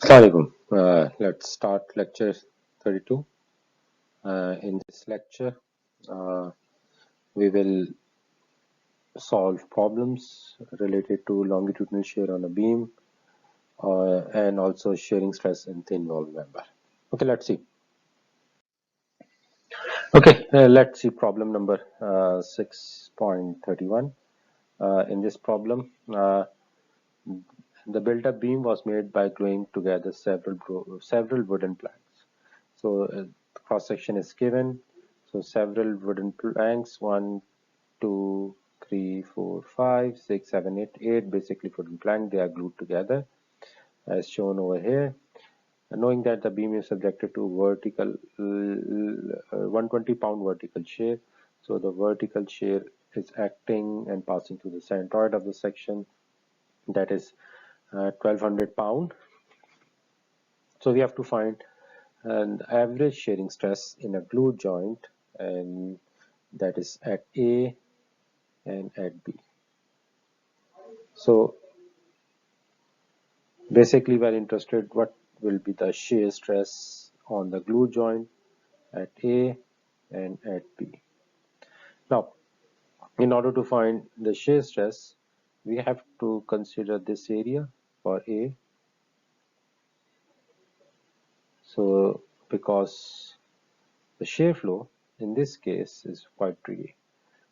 Assalamualaikum. Let's start lecture 32. In this lecture, uh, we will solve problems related to longitudinal shear on a beam and also shearing stress in thin wall member. Okay, let's see. Okay, let's see problem number 6.31. In this problem, the built-up beam was made by gluing together several wooden planks. So the cross section is given. So several wooden planks, 1, 2, 3, 4, 5, 6, 7, 8, 8 basically wooden plank. They are glued together as shown over here. And knowing that the beam is subjected to vertical 120-pound vertical shear. So the vertical shear is acting and passing through the centroid of the section, that is 1200 pound. So we have to find an average shearing stress in a glued joint, and that is at A and at B. So basically we're interested what will be the shear stress on the glue joint at A and at B. Now, in order to find the shear stress, we have to consider this area for A. So because the shear flow in this case is quite tricky,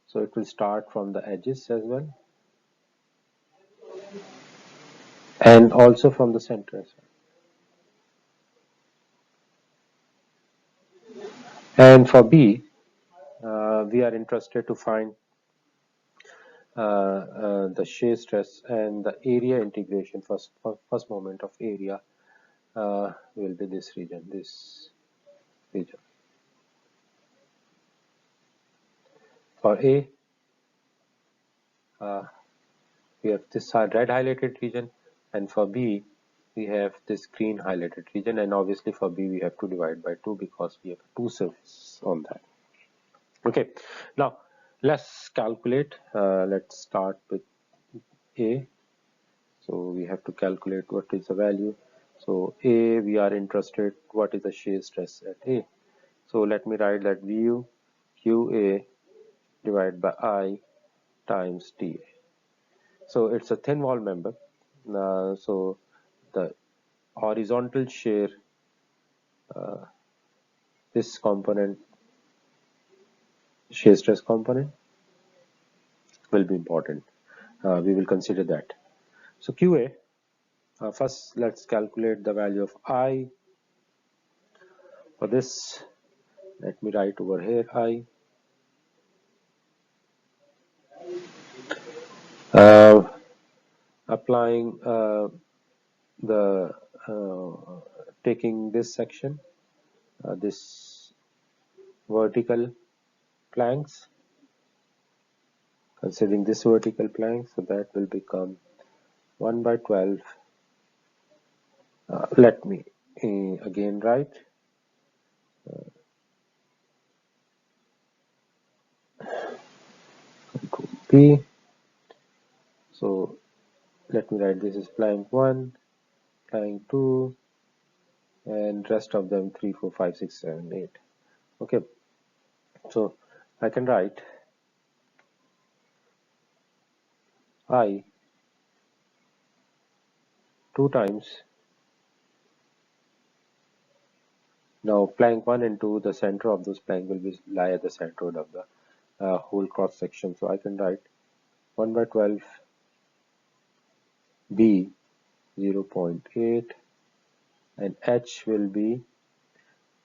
so it will start from the edges as well and also from the center as well. And for B, we are interested to find the shear stress and the area integration. First moment of area will be this region, For A, we have this red highlighted region, and for B, we have this green highlighted region, and obviously for B we have to divide by 2 because we have 2 surfaces on that. Okay, now let's calculate. Let's start with A. So we have to calculate what is the value. So A, we are interested what is the shear stress at A. So let me write that VU QA divided by I times TA. So it's a thin wall member. So the horizontal shear, this component, shear stress component, will be important. We will consider that. So QA, first let's calculate the value of I. For this, let me write over here I. Applying the taking this section, this vertical planks, considering this vertical plank, so that will become 1 by 12. Let me again write P. So let me write this is plank 1, plank 2, and rest of them 3, 4, 5, 6, 7, 8. Okay, so I can write I 2 times. Now plank 1 and 2, the center of those plank will lie at the center of the whole cross section. So I can write 1 by 12 B 0.8 and H will be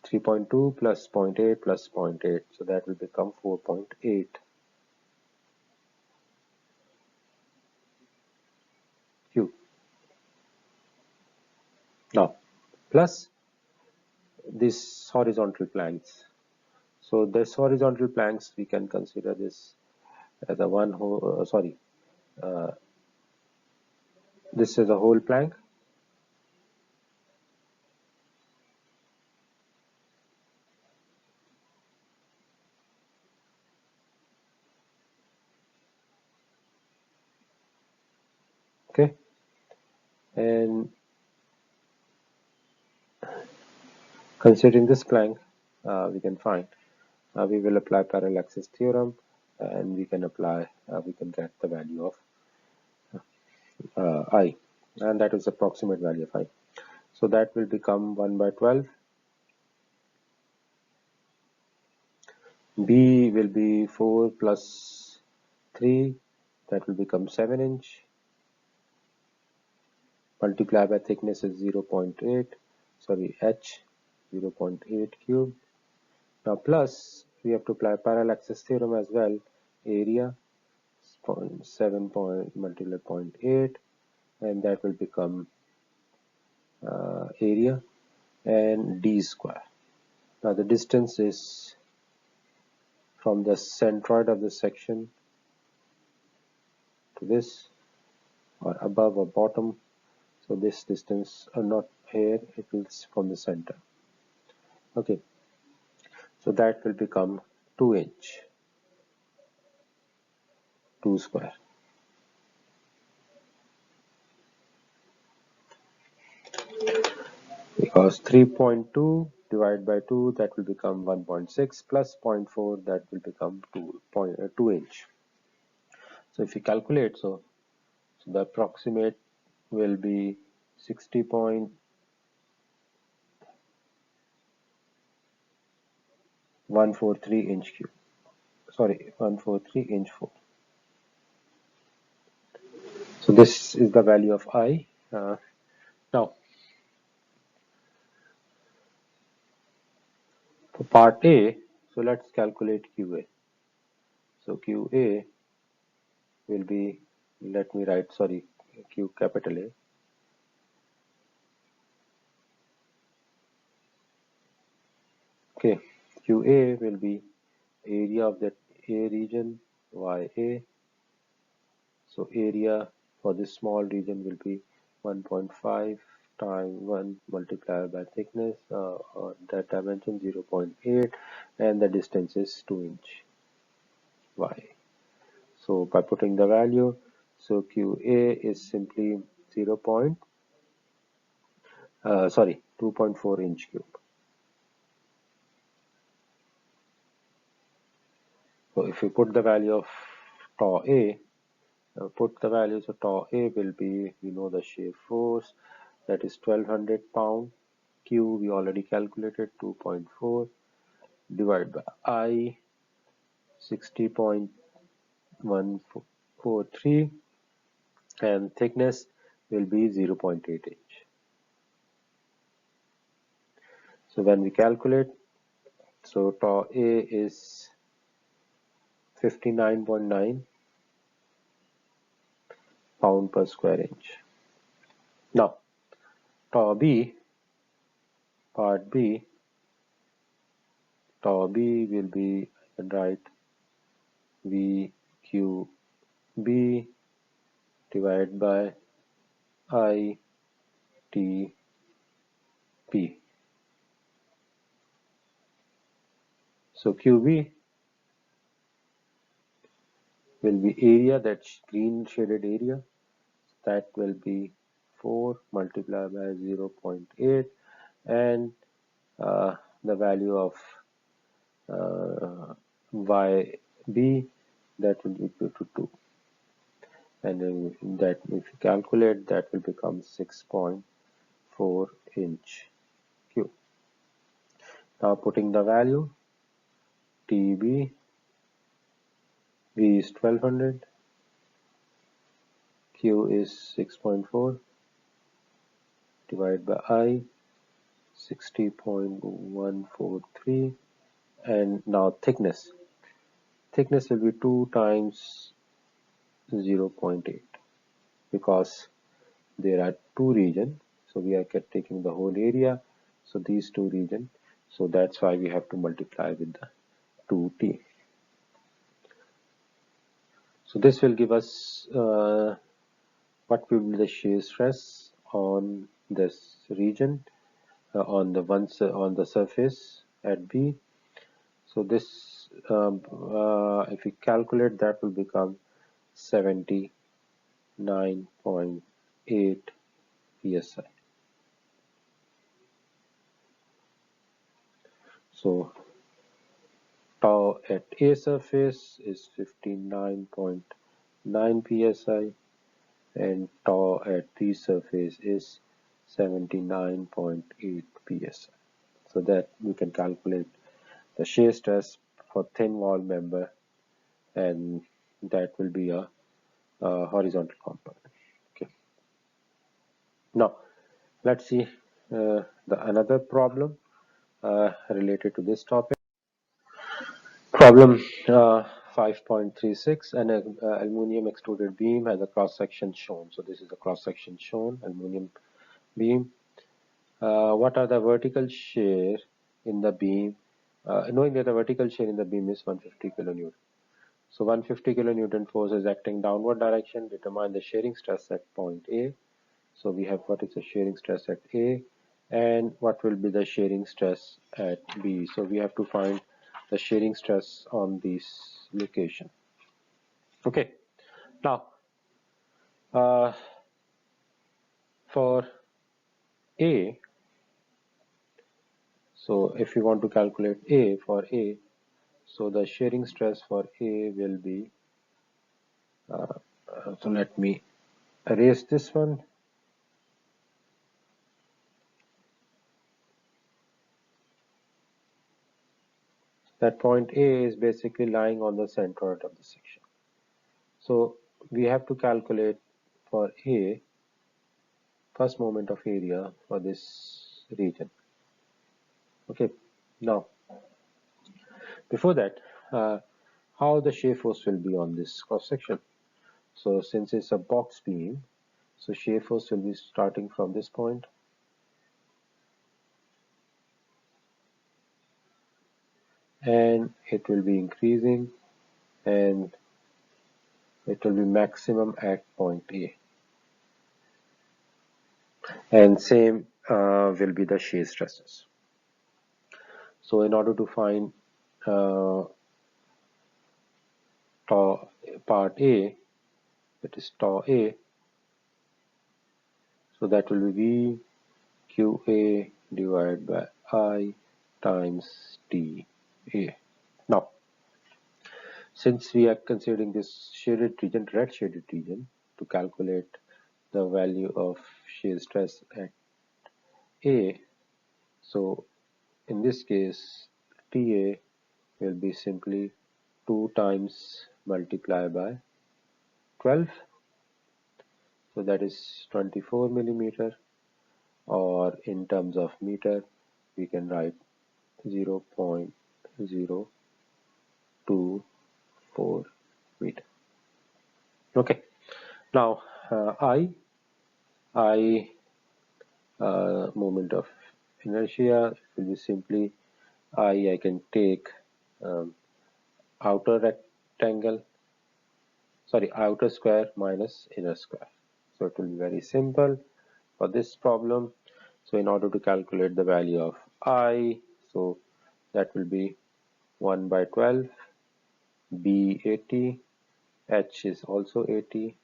3.2 plus 0.8 plus 0.8. So that will become 4.8 Q. Now plus this horizontal planks. So this horizontal planks, we can consider this as a one whole, this is a whole plank. Okay, and Considering this plank, we can find, we will apply parallel axis theorem, and we can get the value of I, and that is approximate value of I. So that will become 1 by 12. B will be 4 plus 3, that will become 7 inch. Multiply by thickness is 0.8, sorry, H 0.8 cube. Now plus we have to apply parallel axis theorem as well. Area 0.7 multiplied 0.8, and that will become area, and d square. Now the distance is from the centroid of the section to this, or above or bottom. So this distance not here, it is from the center. Okay, so that will become 2 inch, 2 square. Because 3.2 divided by 2, that will become 1.6, plus 0.4, that will become 2 inch. So if you calculate, so the approximate will be 60.143 inch cube. Sorry, 143 inch 4. So this is the value of I. Now, for part A, so let's calculate QA. So QA will be, let me write, sorry, Q capital A. Okay, QA will be area of that A region, YA. So area for this small region will be 1.5 times 1 multiplied by thickness, that dimension 0.8, and the distance is 2 inch Y. So by putting the value, so QA is simply 2.4 inch cube. So if you put the value of tau A, put the values of tau A will be, we know the shear force, that is 1200 pound. Q we already calculated, 2.4, divided by I, 60.143, and thickness will be 0.8 inch. So when we calculate, so tau A is 59.9 pound per square inch. Now, tau B, part B, tau B will be, I can write VQB divided by ITP. So QB will be area, that's green shaded area, that will be 4 multiplied by 0.8, and the value of YB, that will be equal to 2, and then that if you calculate, that will become 6.4 inch cube. Now putting the value, TB, V is 1200, Q is 6.4 divided by I, 60.143, and now thickness will be 2 times 0.8, because there are 2 regions, so we are taking the whole area, so these 2 regions, so that's why we have to multiply with the 2t. So this will give us what will be the shear stress on this region, on the surface at B. So this, if we calculate, that will become 79.8 psi. So tau at A surface is 59.9 psi and tau at B surface is 79.8 psi. So that we can calculate the shear stress for thin wall member, and that will be a horizontal component. Okay. Now let's see another problem related to this topic. Problem 5.36, an aluminum extruded beam has a cross section shown. So this is a cross section shown, aluminum beam. What are the vertical shear in the beam? Knowing that the vertical shear in the beam is 150 kilonewton. So 150 kilonewton force is acting downward direction. Determine the shearing stress at point A. So we have what is the shearing stress at A and what will be the shearing stress at B. So we have to find the shearing stress on this location. Okay. Now for A, so if you want to calculate A for A, so the shearing stress for A will be, so let me erase this one. That point A is basically lying on the centroid of the section. So we have to calculate for A first moment of area for this region. Okay. Now before that, how the shear force will be on this cross section. So since it's a box beam, so shear force will be starting from this point and it will be increasing and it will be maximum at point A, and same will be the shear stresses. So in order to find part A, that is tau A, so that will be QA divided by I times TA. Now, since we are considering this shaded region, red shaded region, to calculate the value of shear stress at A, so in this case, TA will be simply 2 times multiplied by 12. So that is 24 millimeter, or in terms of meter, we can write 0.024 meter. Okay. Now I moment of inertia will be simply I can take outer rectangle, sorry, outer square minus inner square. So it will be very simple for this problem. So in order to calculate the value of I, so that will be 1 by 12, B 80, H is also 80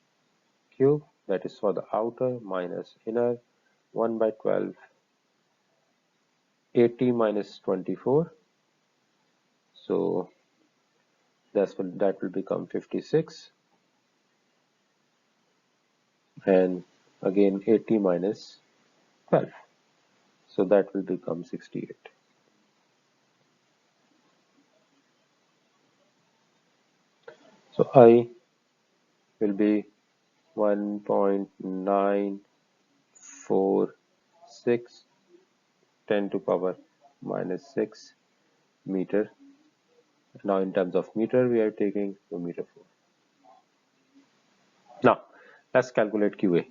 cube, that is for the outer, minus inner, 1 by 12, 80 minus 24, so that will become 56, and again 80 minus 12, so that will become 68. So I will be 1.946 10 to power minus 6 meter. Now in terms of meter, we are taking the meter 4. Now let's calculate QA.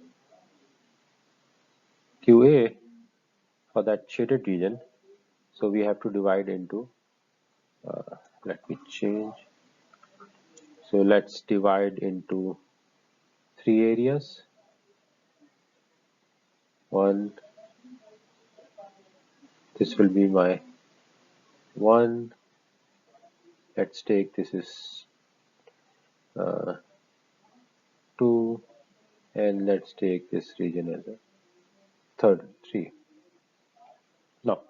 QA for that shaded region, so we have to divide into, let me change, so let's divide into 3 areas. One, this will be my 1, let's take this is 2, and let's take this region as a third 3. Now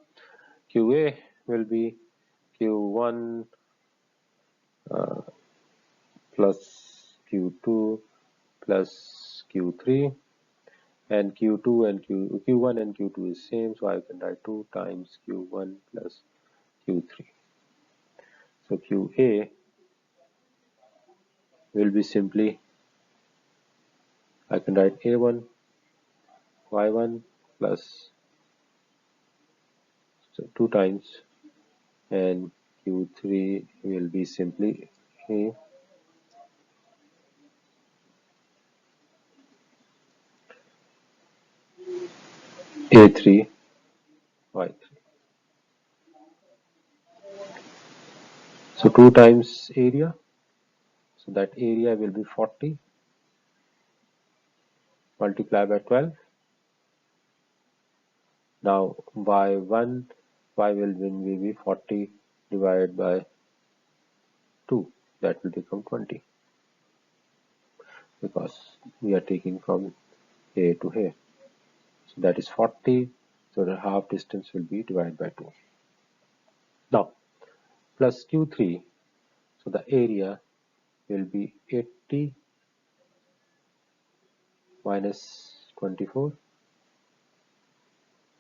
QA will be Q1 plus Q2 plus Q3, and Q2 and Q1 and Q2 is same, so I can write 2 times Q1 plus Q3. So QA will be simply, I can write A1 Y1 plus 2 times, and Q3 will be simply A3 Y3. So 2 times area, so that area will be 40 multiplied by 12. Now Y1, Y will be 40 divided by 2, that will become 20, because we are taking from A to here. So that is 40, so the half distance will be divided by 2. Now plus Q3, so the area will be 80 minus 24,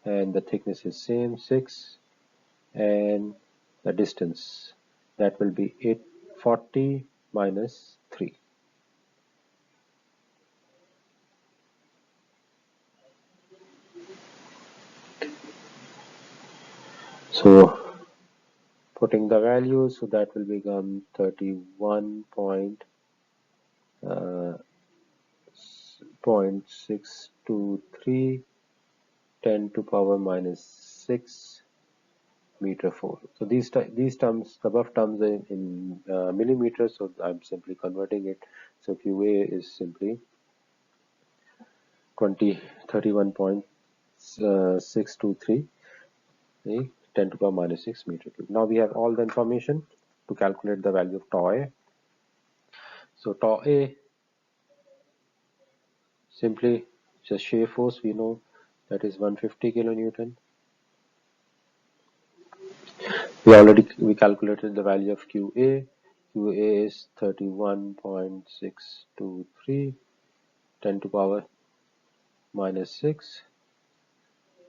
and the thickness is same 6, and the distance, that will be 840 minus 3. So putting the values, so that will become 31.623 10 to power minus 6 meter 4. So these terms, the above terms are in millimeters, so I'm simply converting it. So QA is simply 31.623 10 to power minus 6 meter cube. Now we have all the information to calculate the value of tau A. So tau A, simply just shear force, we know that is 150 kilonewton. We calculated the value of QA. QA is 31.623 10 to power minus 6.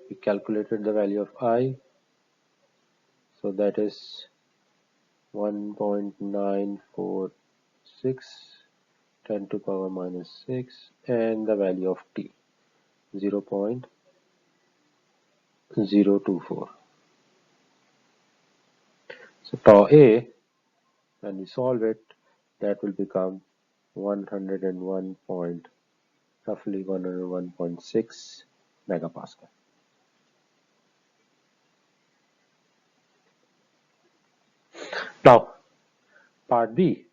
We calculated the value of I, so that is 1.946 10 to power minus 6, and the value of T 0.024. So tau A, when we solve it, that will become 101 point, roughly 101.6 megapascal. Now part B.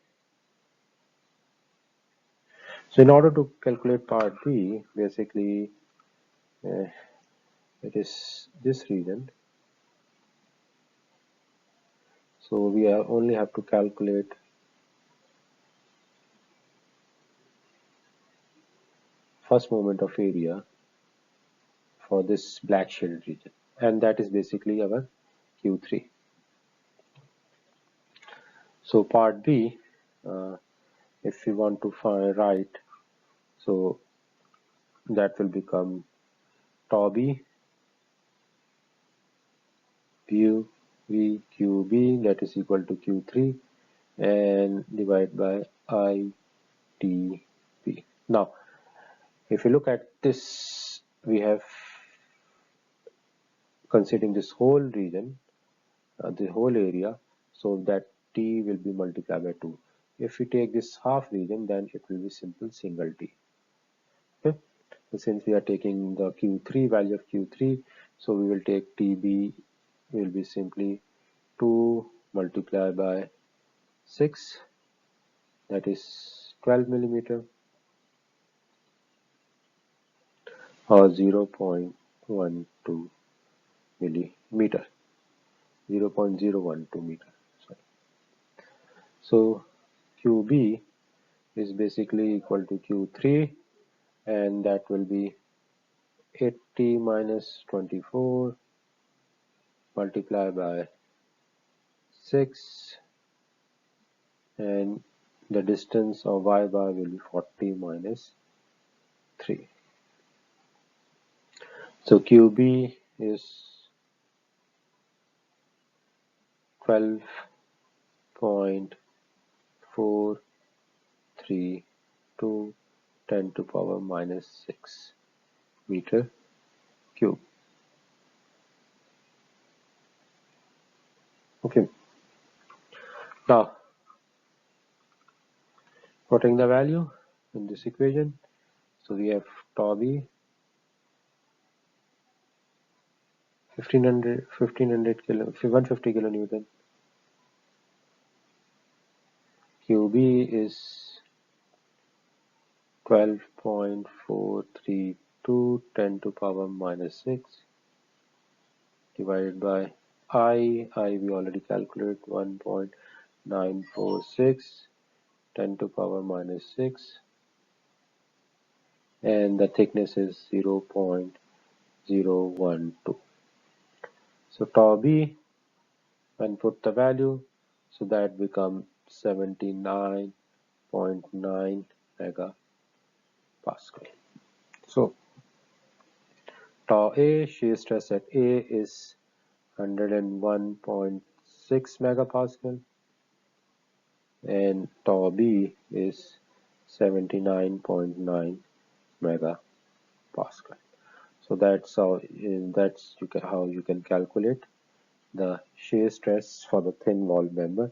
So in order to calculate part B, basically it is this region. So we only have to calculate first moment of area for this black shaded region, and that is basically our Q3. So part B, if we want to write, so that will become tau B view V QB, that is equal to Q3, and divide by ITB. Now if you look at this, we have, considering this whole region, the whole area, so that T will be multiplied by 2. If we take this half region, then it will be simple single T. Okay. So since we are taking the Q3 value of Q3, so we will take TB will be simply 2 multiplied by 6, that is 12 millimeter, or 0.12 millimeter, 0.012 meter. Sorry. So QB is basically equal to Q3, and that will be 80 minus 24 multiplied by 6, and the distance of y bar will be 40 minus 3. So QB is 12.432 10 to power minus 6 meter cube. Okay. Now, putting the value in this equation, so we have tau B 1500 kilo, 150 kilonewton. QB is 12.432 10 to power minus 6 divided by I we already calculated 1.946 10 to power minus 6, and the thickness is 0.012. So tau B, when put the value, so that becomes 79.9 megapascal. So tau A, shear stress at A is 101.6 megapascal, and tau B is 79.9 megapascal. So that's how you can calculate the shear stress for the thin wall member,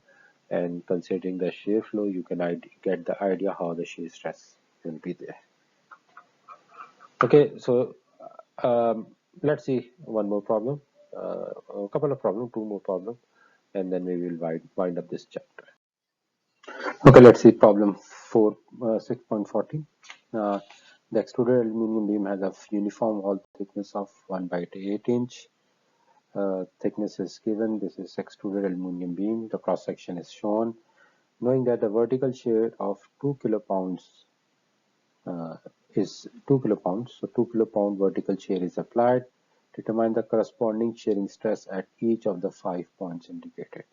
and considering the shear flow, you can get the idea how the shear stress will be there. Okay, so let's see one more problem, a couple of problems, two more problems, and then we will wind up this chapter. Okay, let's see problem 6.14. The extruded aluminum beam has a uniform wall thickness of 1/8 inch. Thickness is given. This is extruded aluminum beam. The cross section is shown. Knowing that the vertical shear of 2 kilopounds is 2 kilopounds, so 2 kilopound vertical shear is applied. Determine the corresponding shearing stress at each of the 5 points indicated.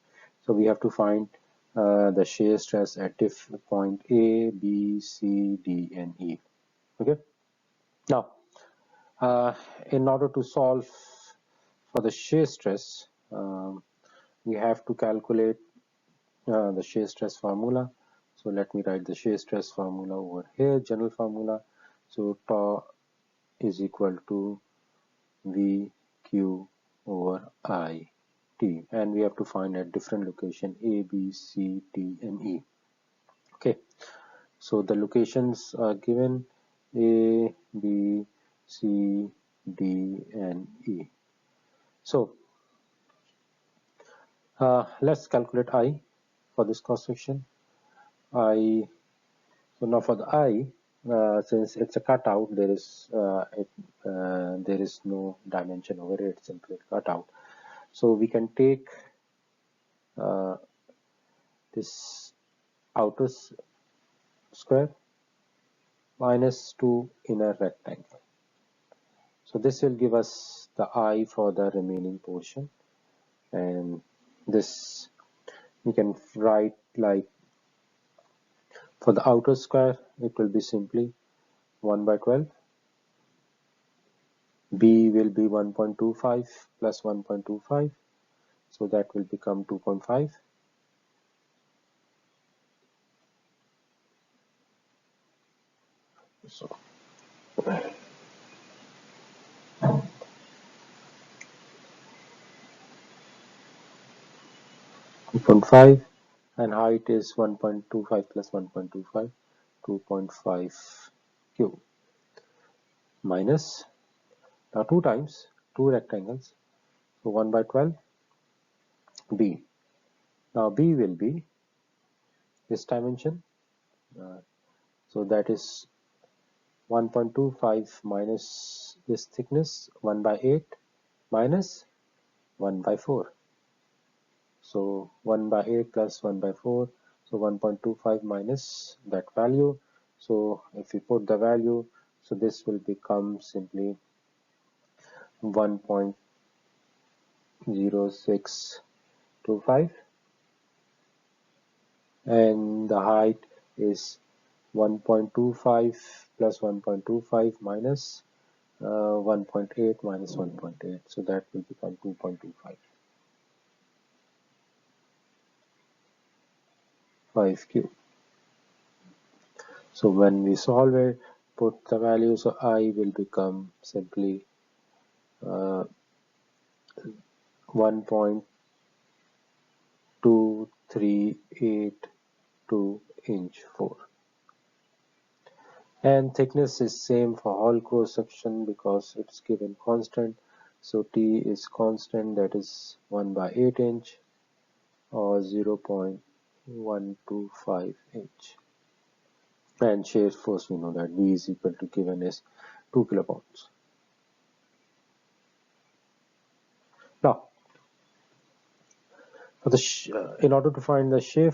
So we have to find the shear stress at point A, B, C, D, and E. Okay. Now, in order to solve for the shear stress, we have to calculate the shear stress formula. So let me write the shear stress formula over here, general formula. So tau is equal to VQ over I T, and we have to find at different location A, B, C, D, and E. Okay, so the locations are given A, B, C, D, and E. So let's calculate I for this cross section. So now for the I, since it's a cutout, there is no dimension over it, it's simply a cutout. So we can take this outer square minus 2 inner rectangle. So this will give us the I for the remaining portion, and this we can write like, for the outer square it will be simply 1/12. B will be 1.25 plus 1.25, so that will become 2.5. So 2.5, and height is 1.25 plus 1.25, 2.5 cube, minus, now 2 times 2 rectangles, so 1/12 B. Now B will be this dimension, so that is 1.25 minus this thickness, 1/8 minus 1/4. So 1/8 plus 1/4, so 1.25 minus that value. So if we put the value, so this will become simply 1.0625. and the height is 1.25 plus 1.25 minus 1.8 minus 1.8, so that will become 2.25 5Q. So when we solve it, put the values of I will become simply 1.2382 inch 4. And thickness is same for whole cross section because it's given constant. So T is constant, that is 1/8 inch or 0.125 inch. And shear force, we know that V is equal to given is 2 kilopounds. Now, for the in order to find the shear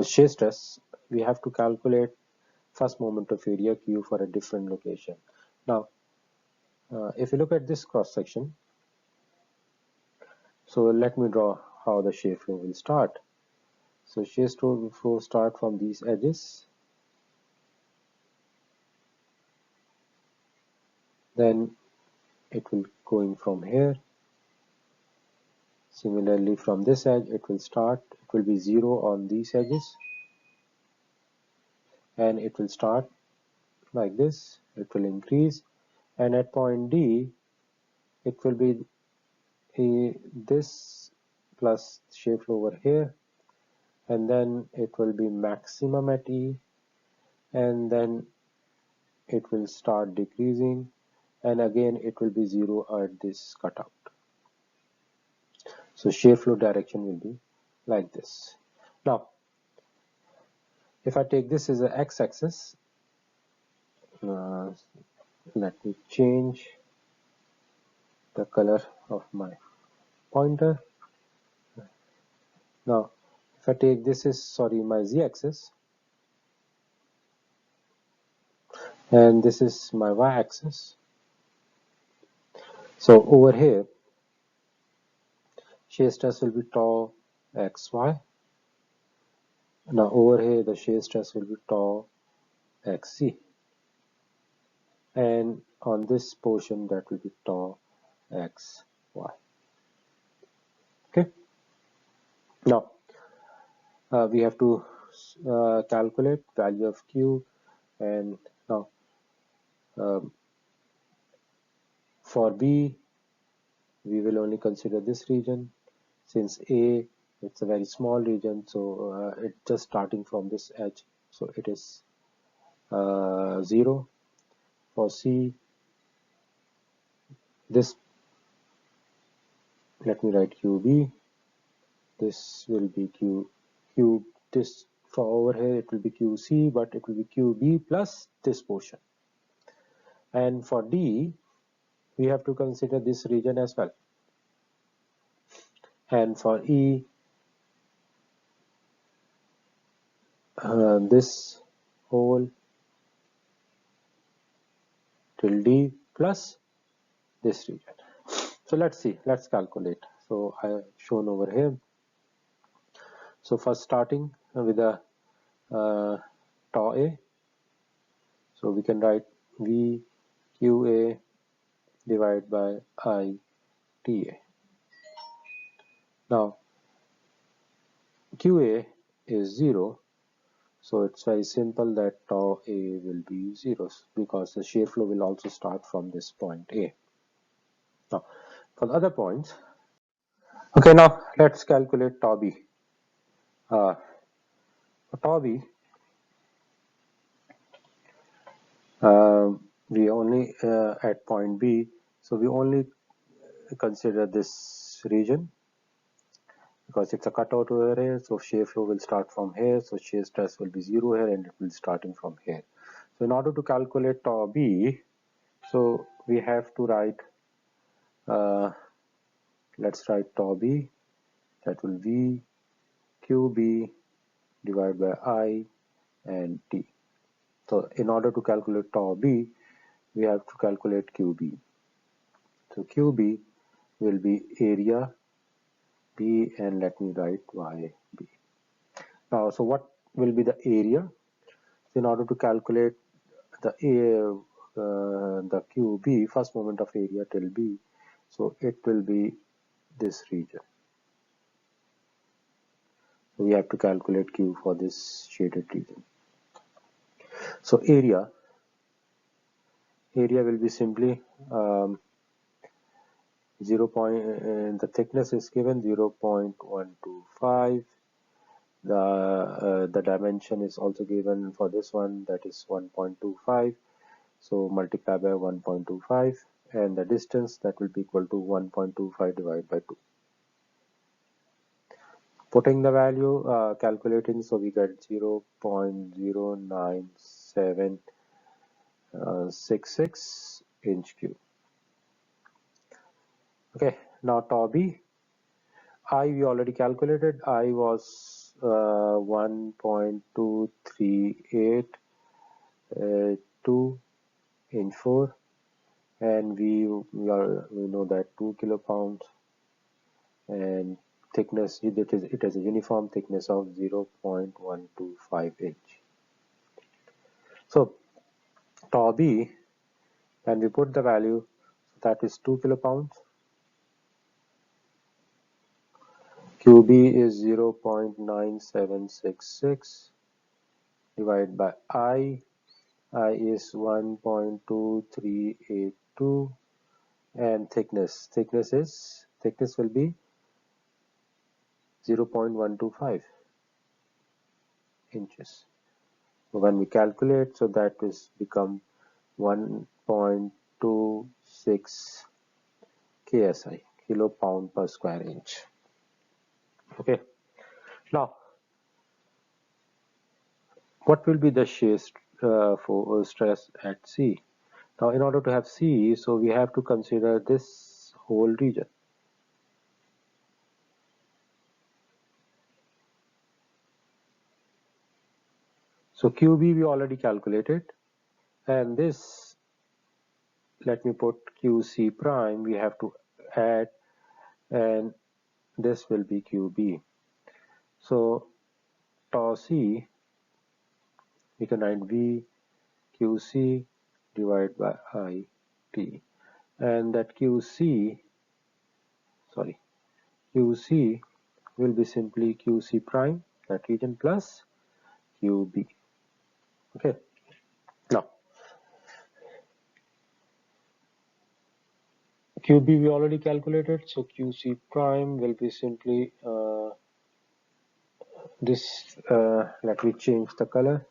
shear stress, we have to calculate first moment of area Q for a different location. Now, if you look at this cross section, so let me draw how the shear flow will start. So shear flow start from these edges, then it will going from here. Similarly, from this edge it will start, it will be 0 on these edges, and it will start like this, it will increase, and at point D it will be this plus shear flow over here, and then it will be maximum at E, and then it will start decreasing, and again it will be 0 at this cutout. So shear flow direction will be like this. Now, if I take this as a x-axis, let me change the color of my pointer. Now, if I take this as my z-axis, and this is my y-axis. So over here, shear stress will be tau xy. Now over here, the shear stress will be tau xc, and on this portion that will be tau xy. Okay. Now we have to calculate value of Q, and now for B we will only consider this region, since A it's a very small region, so it's just starting from this edge, so it is 0. For C, this, let me write QB, this will be Q, this for over here it will be QC, but it will be QB plus this portion. And for D, we have to consider this region as well. And for E, this whole till D plus this region. So let's see, let's calculate. So I have shown over here. So first starting with a tau A, so we can write V QA divided by ITA. Now QA is 0, so it's very simple that tau A will be 0 because the shear flow will also start from this point A. Now for the other points, okay, now let's calculate tau B. For tau B, we only at point B, so we only consider this region because it's a cutout over here, so shear flow will start from here, so shear stress will be 0 here, and it will be starting from here. So in order to calculate tau B, so we have to write, let's write tau B, that will be QB divided by I and T. So in order to calculate tau B, we have to calculate QB. So QB will be area B, and let me write YB. Now, so what will be the area? So in order to calculate the QB, first moment of area till B, so it will be this region. So we have to calculate Q for this shaded region. So area will be simply 0. The thickness is given 0.125. The dimension is also given for this one, that is 1.25. So multiply by 1.25, and the distance, that will be equal to 1.25 divided by 2. Putting the value, calculating, so we get 0.09766 inch cube. Okay, now tau B, I we already calculated. I was 1.2382 inch 4, and we know that 2 kilopounds, and thickness, it has a uniform thickness of 0.125 inch. So tau B, when we put the value, that is 2 kilopounds. QB is 0.9766 divided by I is 1.2382, and thickness will be 0.125 inches. So when we calculate, so that is become 1.26 KSI, kilo pound per square inch. Okay, now what will be the shear stress at C? Now in order to have C, so we have to consider this whole region. So QB we already calculated, and this, let me put QC prime, we have to add, and this will be QB. So tau C, we can write V QC divided by IT, and that QC will be simply QC prime, that region, plus QB. Okay, now QB we already calculated, so QC prime will be simply this. Let me change the color,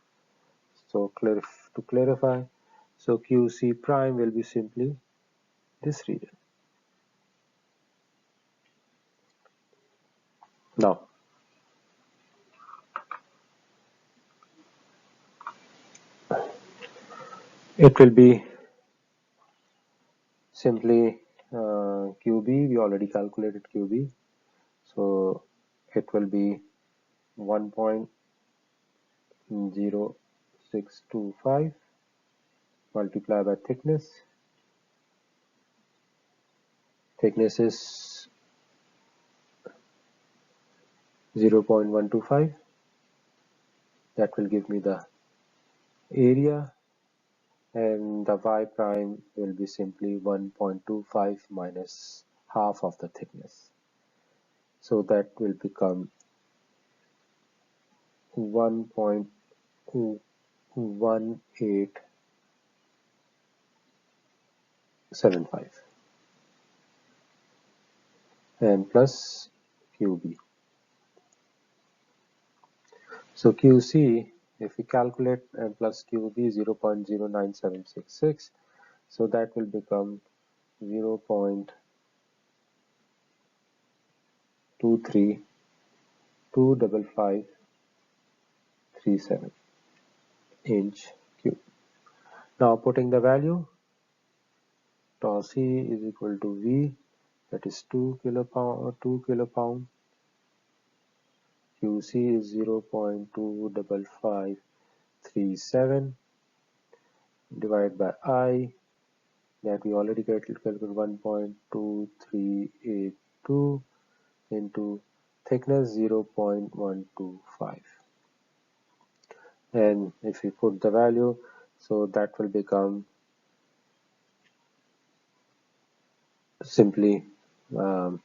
so to clarify, so QC prime will be simply this region. Now it will be simply QB, we already calculated QB, so it will be 1.0625 multiplied by thickness is 0.125. that will give me the area, and the y prime will be simply 1.25 minus half of the thickness, so that will become 1.1875 and plus QB. So QC, if we calculate, and plus QB 0.09766, so that will become 0.2325537 inch cube. Now putting the value, tau C is equal to V, that is 2 kilopound. QC is 0.25537 divided by I, that we already calculated 1.2382, into thickness 0.125, and if we put the value, so that will become simply 3.3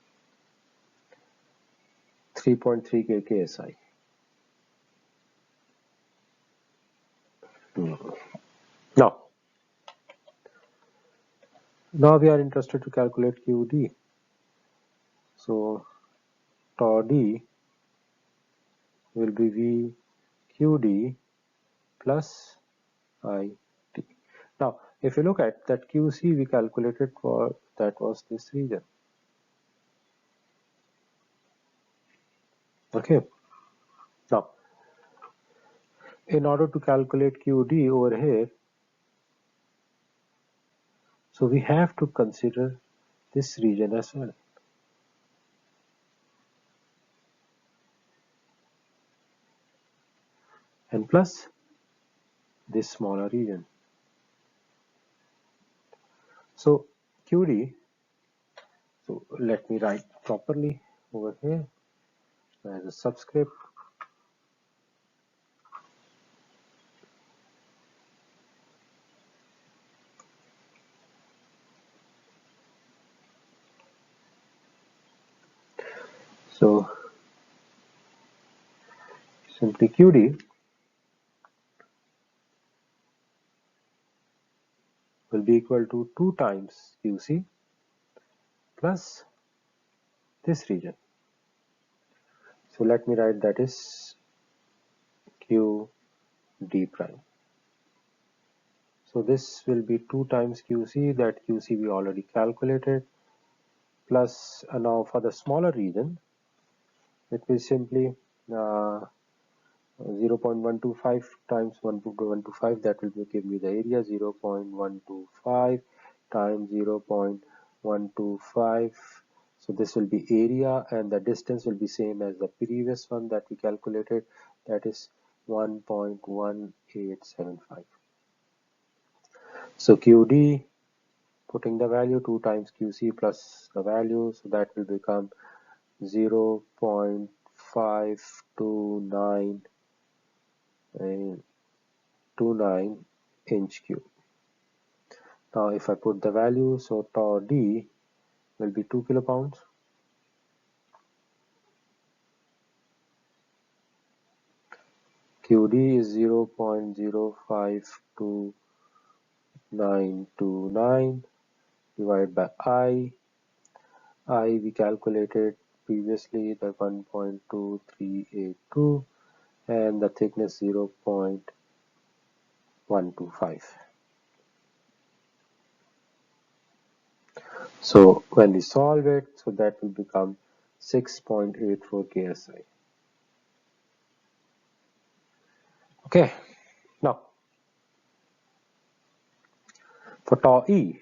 kksi. Now we are interested to calculate QD. So tau D will be V QD plus IT. Now if you look at that QC we calculated for, that was this region. Okay. Now in order to calculate QD over here, so we have to consider this region as well. And plus this smaller region. So QD, so let me write properly over here as a subscript. So simply QD will be equal to 2 times QC plus this region. So let me write that is QD prime. So this will be 2 times QC, that QC we already calculated, plus now for the smaller region it will simply 0.125 times 1.125, that will give me the area 0.125 times 0.125. So this will be area, and the distance will be same as the previous one that we calculated, that is 1.1875. So QD, putting the value 2 times QC plus the value, so that will become 0.529 inch cube. Now if I put the value, so tau D will be 2 kilopounds. QD is 0.052929 divided by I. I we calculated previously the 1.2382, and the thickness 0.125. So when we solve it, so that will become 6.84 KSI. Okay, now for tau E,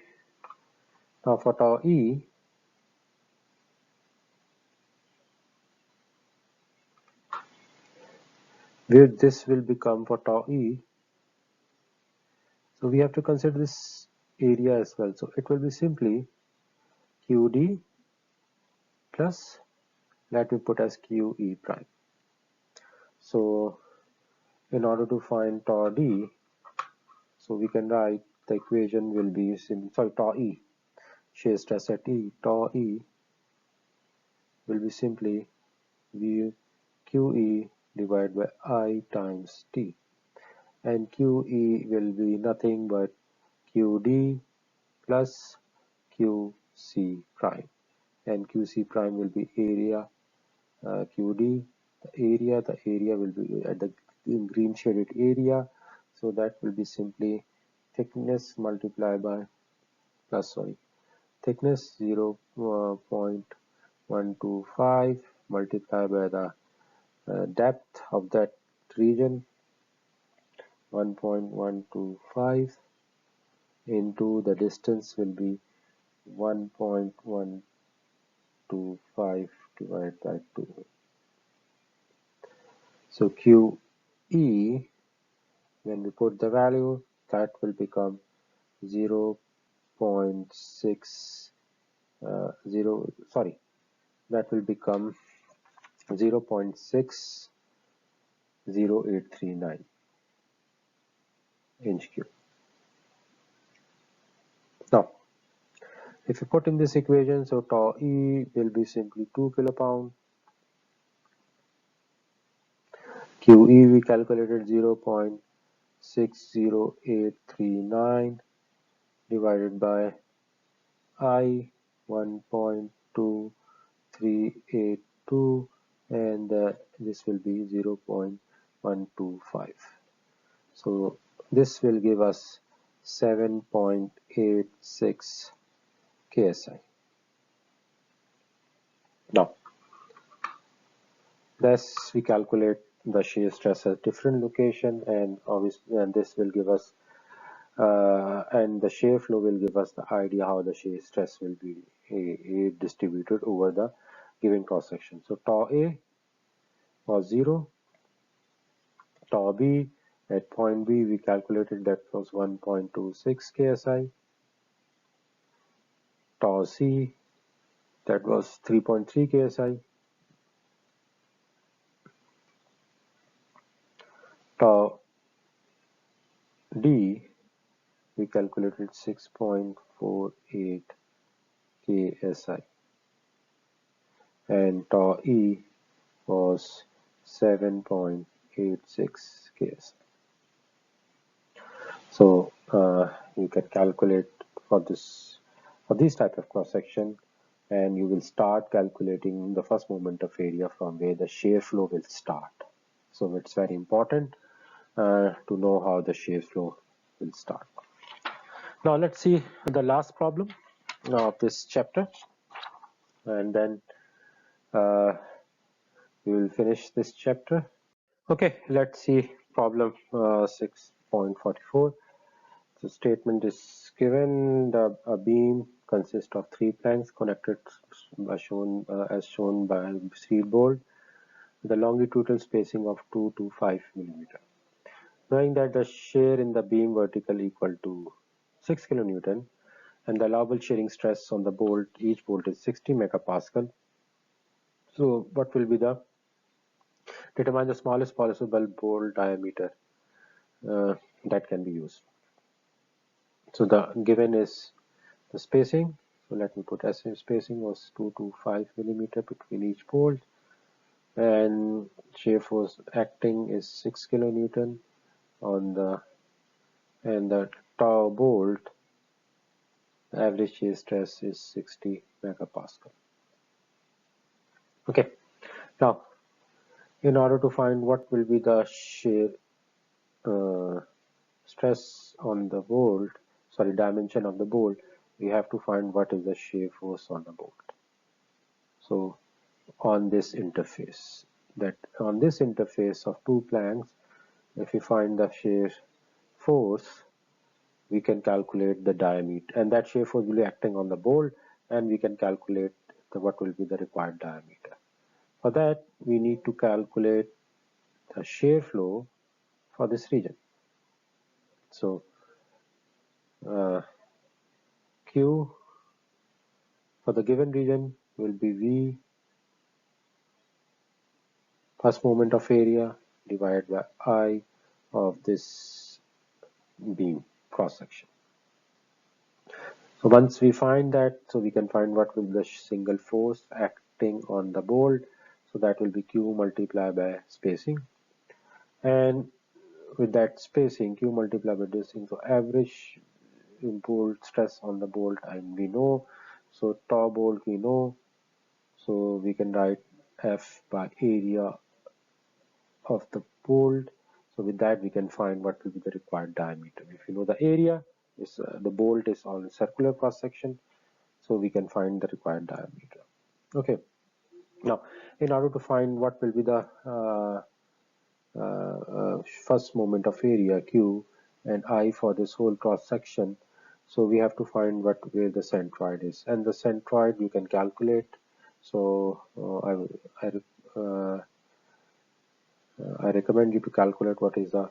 where this will become for tau E, so we have to consider this area as well. So it will be simply QD plus, let me put as QE prime. So in order to find tau D, so we can write the equation will be tau E, shear stress at E, tau E will be simply V QE divided by I times T, and QE will be nothing but QD plus QC prime, and QC prime will be area, QD, the area will be at the green shaded area, so that will be simply thickness multiplied by thickness 0.125 multiplied by the depth of that region 1.125 into the distance will be 1.125 divided by 2. So QE, when we put the value, that will become 0.6 0 that will become 0.60839 inch cube. Now, if you put in this equation, so tau E will be simply 2 kilopound. QE we calculated 0.60839 divided by I 1.2382, and this will be 0.125. So this will give us 7.86 KSI. Now, thus we calculate the shear stress at different location, and obviously, and this will give us and the shear flow will give us the idea how the shear stress will be distributed over the given cross section. So tau A was 0, tau B at point B we calculated that was 1.26 KSI, tau C that was 3.3 KSI, tau D we calculated 6.48 KSI, and tau E was 7.86 KSI. So you can calculate for these type of cross section, and you will start calculating the first moment of area from where the shear flow will start. So it's very important to know how the shear flow will start. Now let's see the last problem of this chapter, and then we will finish this chapter. Okay, let's see problem 6.44. The statement is given: a beam consists of 3 planks connected as shown by steel bolt with a longitudinal spacing of 2 to 5 millimeter. Knowing that the shear in the beam vertical equal to 6 kilonewton and the allowable shearing stress on the bolt, each bolt is 60 megapascal. So what will be the determine the smallest possible bolt diameter that can be used. So the given is the spacing. So let me put as spacing was 2 to 5 millimeter between each bolt, and shear force acting is 6 kilonewton on the, and the tau bolt average shear stress is 60 megapascal. Okay, now in order to find what will be the shear stress on the bolt, dimension of the bolt, we have to find what is the shear force on the bolt. So on this interface, of two planks, if we find the shear force, we can calculate the diameter, and that shear force will be acting on the bolt, and we can calculate what will be the required diameter. For that, we need to calculate the shear flow for this region. So Q for the given region will be V first moment of area divided by I of this beam cross section. So once we find that, so we can find what will be the single force acting on the bolt. So that will be Q multiplied by spacing, and with that spacing, Q multiplied by this, so average bolt stress on the bolt, and we know, so tau bolt we know, so we can write F by area of the bolt. So with that we can find what will be the required diameter. If you know the area is the bolt is on circular cross section, so we can find the required diameter. Okay, now in order to find what will be the first moment of area Q and I for this whole cross section, so we have to find where the centroid is, and the centroid you can calculate. So I recommend you to calculate what is the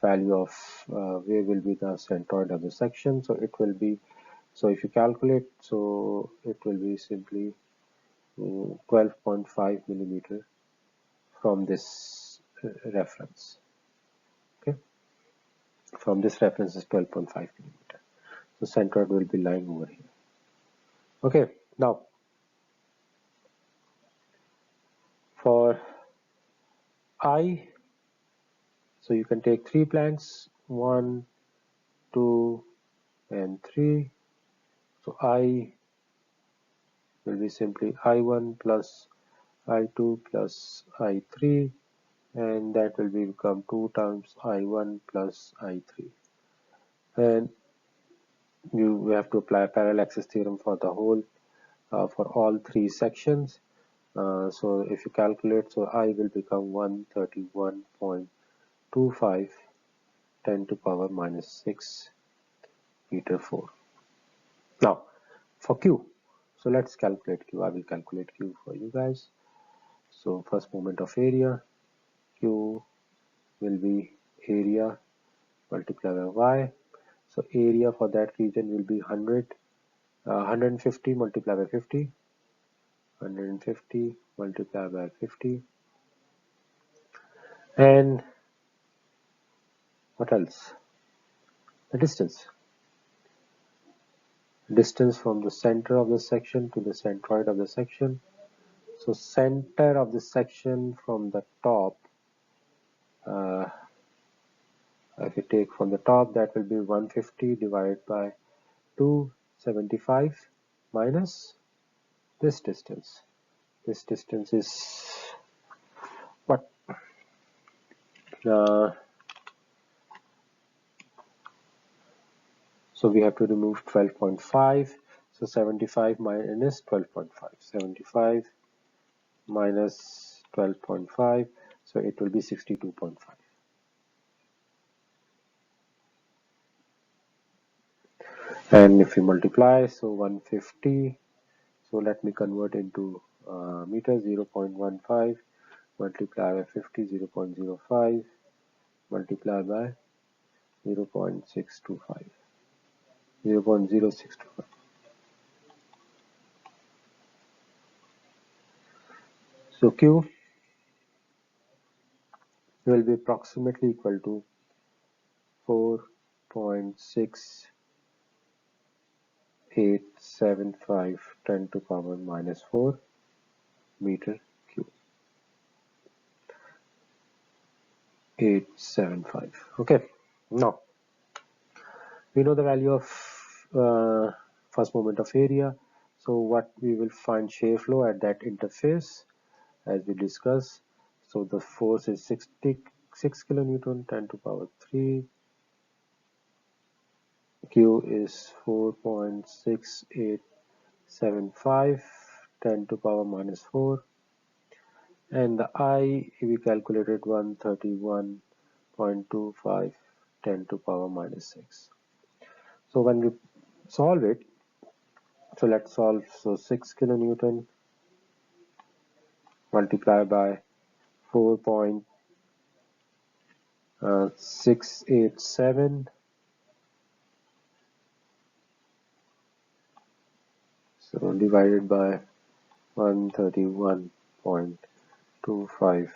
value of where will be the centroid of the section. So it will be, so if you calculate, so it will be simply 12.5 millimeter from this reference. Okay, from this reference is 12.5 millimeter. So centroid will be lying over here. Okay, now for I, so you can take 3 planks, 1, 2, and 3. So I will be simply I1 plus I2 plus I3, and that will become 2 times I1 plus I3. And you have to apply parallel axis theorem for the whole, for all 3 sections. So if you calculate, so I will become 131.25 10 to power minus 6 meter 4. Now for Q, so let's calculate Q. I will calculate Q for you guys. So first moment of area, Q will be area multiplied by Y. So area for that region will be 150 multiplied by 50, 150 multiplied by 50, and what else? The distance from the center of the section to the centroid of the section. So center of the section from the top, if you take from the top, that will be 150 divided by 275 minus this distance. This distance is what? So we have to remove 12.5. So 75 minus 12.5. 75 minus 12.5. So it will be 62.5. And if we multiply, so 150. So let me convert into meters. 0.15 multiply by 50, 0.05 multiply by 0.625, 0.0625. So Q will be approximately equal to 4.6875 10 to power minus 4 meter cube. 875. Okay, now we know the value of first moment of area. So what we will find shear flow at that interface, as we discussed. So the force is 66 kilonewton 10 to power 3. Q is 4.6875 10 to power minus 4. And the I, we calculated 131.25 10 to power minus 6. So when we solve it, so let's solve. So 6 kilonewton multiplied by 4.687. So divided by 131.25.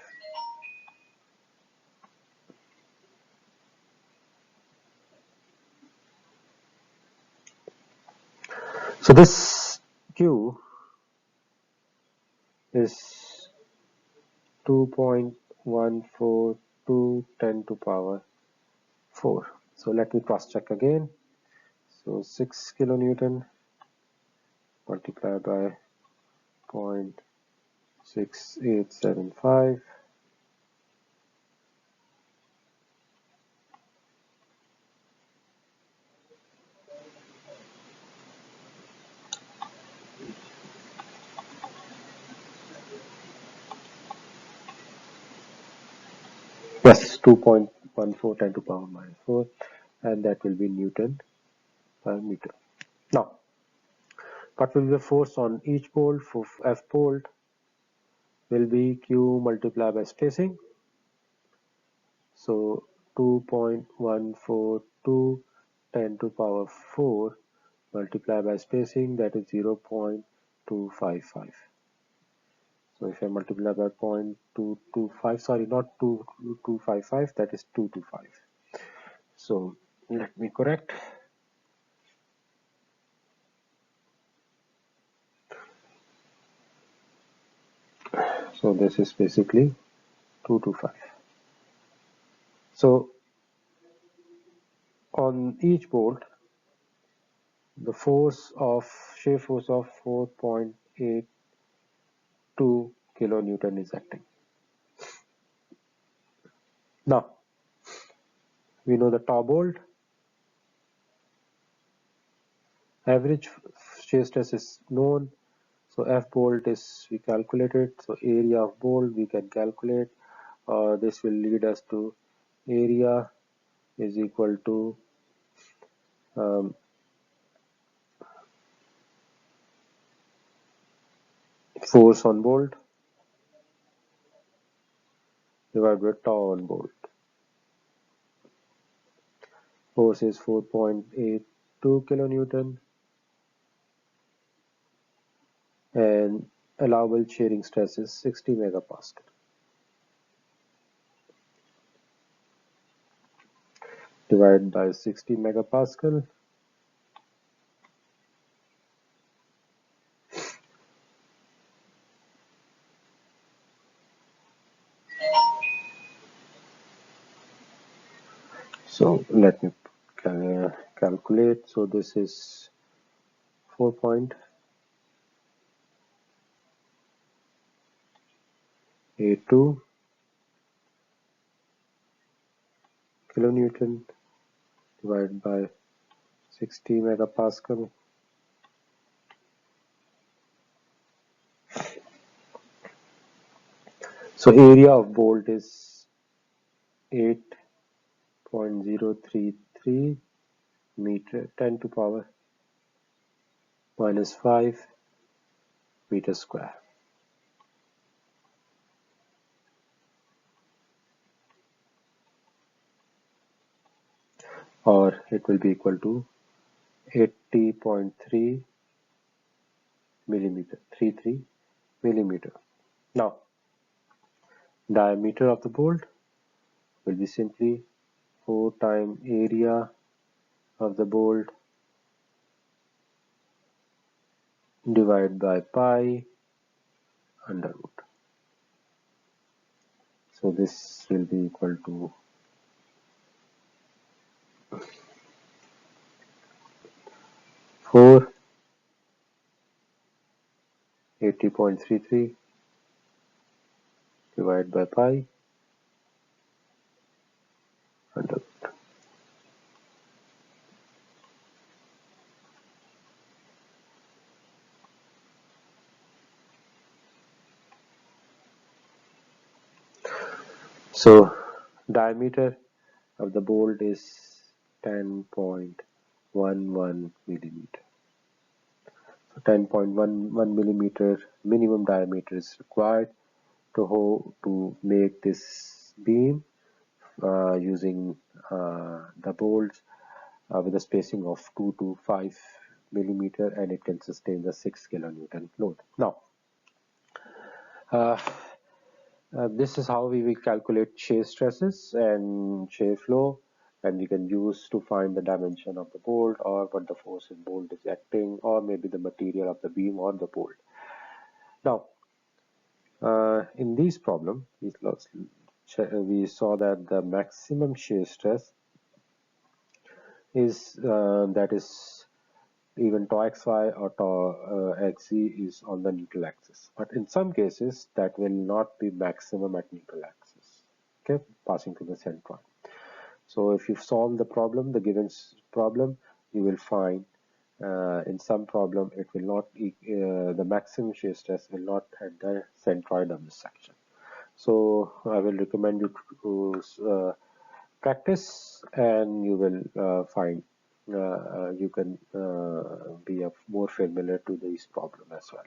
So this Q is 2.142 10 to power 4. So let me cross check again. So 6 kilonewton multiplied by 0.6875 yes, 2.14 10 to power minus 4, and that will be Newton per meter. Now, what will be the force on each bolt? For F bolt will be Q multiplied by spacing. So 2.142 10 to power 4 multiplied by spacing, that is 0.255. So if I multiply by 0.225, sorry, not 2255, that is 225. So let me correct. So this is basically 225. So on each bolt, the shear force of 4.82 kilonewton is acting. Now we know the top bolt average shear stress is known. So F bolt is we calculated. So area of bolt we can calculate. This will lead us to area is equal to um, force on bolt divided by tau on bolt. Force is 4.82 kilonewton and allowable shearing stress is 60 megapascal. Divided by 60 megapascal. So let me calculate. So this is 4.82 kilonewton divided by 60 megapascal. So area of bolt is 8.033 meter 10 to power minus 5 meter square. Or it will be equal to 80.3 millimeter, 33 millimeter. Now, diameter of the bolt will be simply 4 times area of the bolt divided by pi under root. So this will be equal to 4 80.33 divided by pi under root. So diameter of the bolt is 10.11 millimeter. So 10.11 millimeter minimum diameter is required to make this beam using the bolts with a spacing of 2 to 5 millimeter, and it can sustain the 6 kilonewton load. Now uh, this is how we will calculate shear stresses and shear flow, and we can use to find the dimension of the bolt or what the force in bolt is acting, or maybe the material of the beam or the bolt. Now in this problem we saw that the maximum shear stress is that is even tau xy or tau xz is on the neutral axis, but in some cases that will not be maximum at neutral axis, okay, passing through the centroid. So if you solve the problem, the given problem, you will find in some problem it will not the maximum shear stress will not at the centroid of the section. So I will recommend you to practice, and you will find you can be more familiar to this problem as well.